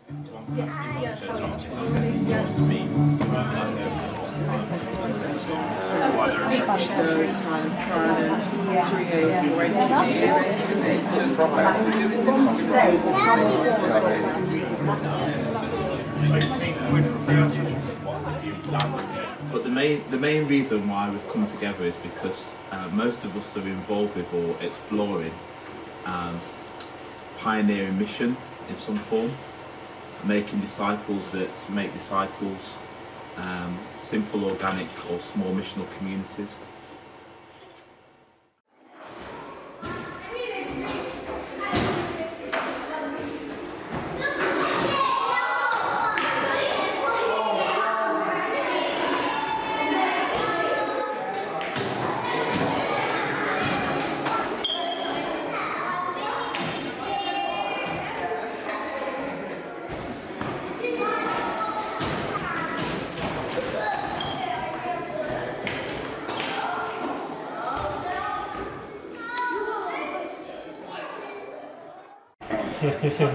But the main reason why we've come together is because most of us are involved with or exploring pioneering mission in some form, making disciples that make disciples, simple, organic or small missional communities.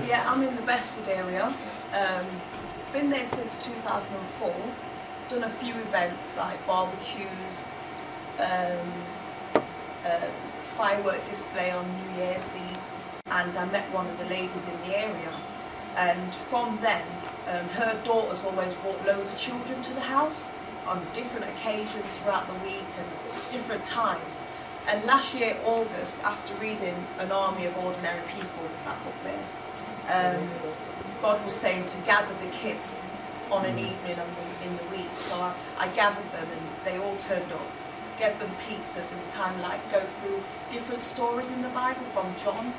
Yeah, I'm in the Bestwood area. Been there since 2004. Done a few events like barbecues, firework display on New Year's Eve, and I met one of the ladies in the area. And from then, her daughter's always brought loads of children to the house on different occasions throughout the week and different times. And last year, August, after reading An Army of Ordinary People, that book there, God was saying to gather the kids on an evening in the week. So I gathered them and they all turned up, gave them pizzas, and we kind of like go through different stories in the Bible from John.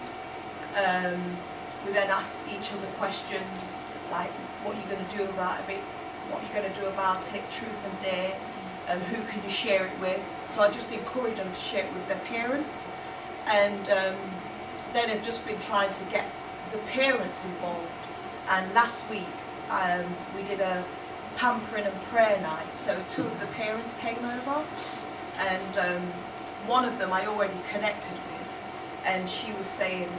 We then asked each other questions like, what are you going to do about it? What are you going to do about it? Truth and dare. Who can you share it with? So I just encourage them to share it with their parents, and then I've just been trying to get the parents involved. And last week we did a pampering and prayer night, so two of the parents came over, and one of them I already connected with, and she was saying,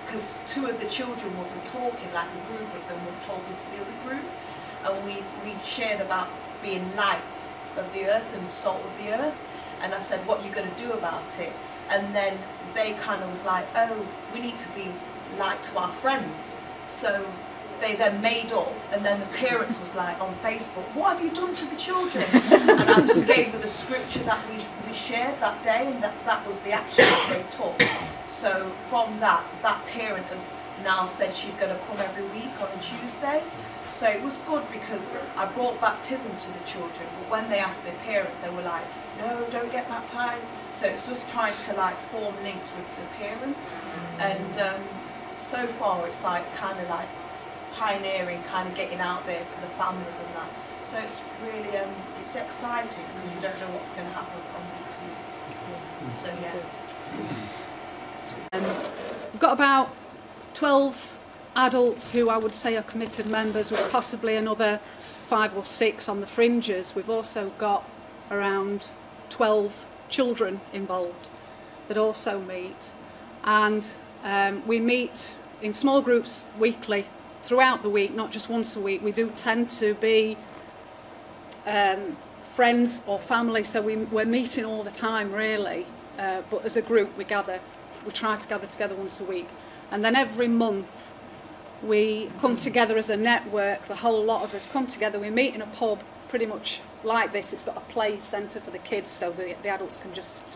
because two of the children wasn't talking, like a group of them were talking to the other group, and we shared about being light of the earth and salt of the earth, and I said, what are you going to do about it? And then they kind of was like, oh, we need to be light to our friends. So they then made up, and then the parents was like on Facebook, what have you done to the children? And I just gave her the scripture that we shared that day, and that was the action that they took. So from that parent has now said she's going to come every week on a Tuesday. So it was good because I brought baptism to the children, but when they asked their parents, they were like, no, don't get baptised. So it's just trying to like form links with the parents, and so far it's like kind of like pioneering, kind of getting out there to the families and that. So it's really it's exciting because you don't know what's going to happen from week to week. So yeah. We've got about 12 adults who I would say are committed members, with possibly another 5 or 6 on the fringes. We've also got around 12 children involved that also meet, and we meet in small groups weekly throughout the week, not just once a week. We do tend to be friends or family, so we're meeting all the time really, but as a group we try to gather together once a week, and then every month we come together as a network. The whole lot of us come together. We meet in a pub pretty much like this. It's got a play centre for the kids, so the adults can just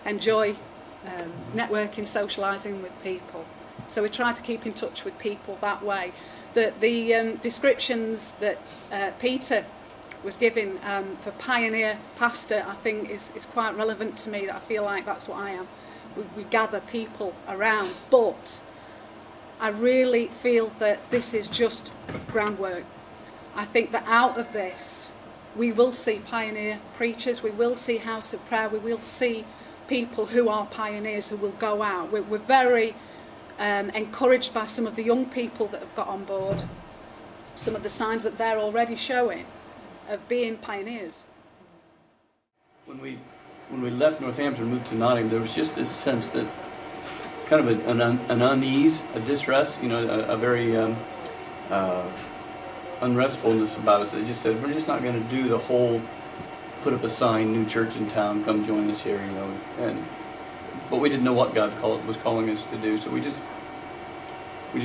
enjoy networking, socialising with people. So we try to keep in touch with people that way. The descriptions that Peter was giving for pioneer pastor, I think is quite relevant to me. That I feel like that's what I am. We gather people around, but I really feel that this is just groundwork. I think that out of this we will see pioneer preachers, we will see house of prayer, we will see people who are pioneers who will go out. We're very encouraged by some of the young people that have got on board, some of the signs that they're already showing of being pioneers. When we left Northampton and moved to Nottingham, there was just this sense that kind of an unease, a distress, you know, a very unrestfulness about us. They just said, we're just not going to do the whole put up a sign, new church in town, come join us here, you know. But we didn't know what God was calling us to do, so we just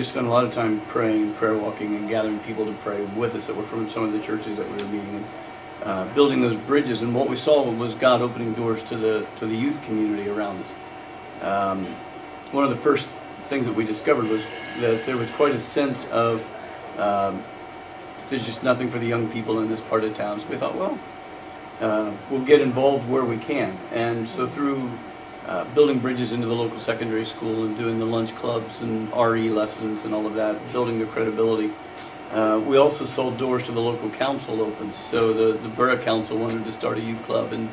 spent a lot of time praying and prayer walking and gathering people to pray with us that were from some of the churches that we were meeting in, building those bridges. And what we saw was God opening doors to the youth community around us. One of the first things that we discovered was that there was quite a sense of there's just nothing for the young people in this part of town. So we thought, well, we'll get involved where we can. And so through building bridges into the local secondary school and doing the lunch clubs and RE lessons and all of that, building the credibility, we also saw doors to the local council open. So the borough council wanted to start a youth club, and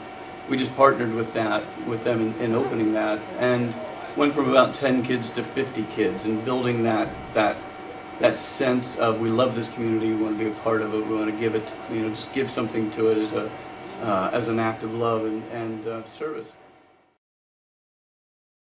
we just partnered with them in opening that, and went from about 10 kids to 50 kids, and building that sense of we love this community, we want to be a part of it, we want to give it, you know, just give something to it as an act of love and service.